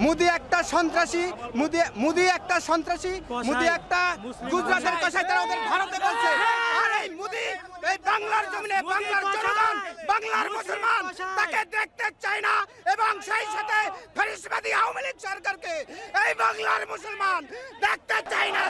মোদি একটা সন্ত্রাসী, মোদি একটা সন্ত্রাসী, মোদি একটা গুজরাটের কসাই, তারা ওদের ভারতে বলছে। আর এই মোদি এই বাংলার জমিনে বাংলার জনগণ, বাংলার মুসলমান তাকে দেখতে চায় না, এবং সেই সাথে ফ্যাসিবাদী আওয়ামী লীগ সরকারকে এই বাংলার মুসলমান দেখতে চায় না।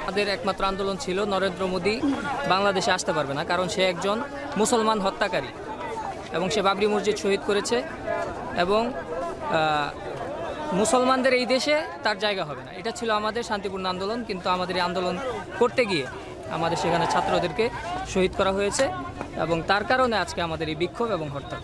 আমাদের একমাত্র আন্দোলন ছিল নরেন্দ্র মোদি বাংলাদেশে আসতে পারবে না, কারণ সে একজন মুসলমান হত্যাকারী এবং সে বাবরি মসজিদ শহীদ করেছে, এবং মুসলমানদের এই দেশে তার জায়গা হবে না। এটা ছিল আমাদের শান্তিপূর্ণ আন্দোলন, কিন্তু আমাদের এই আন্দোলন করতে গিয়ে আমাদের সেখানে ছাত্রদেরকে শহীদ করা হয়েছে, এবং তার কারণে আজকে আমাদের এই বিক্ষোভ এবং হরতাল।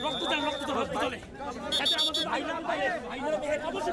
রক্ত চলে আমাদের ভাই অবশ্যই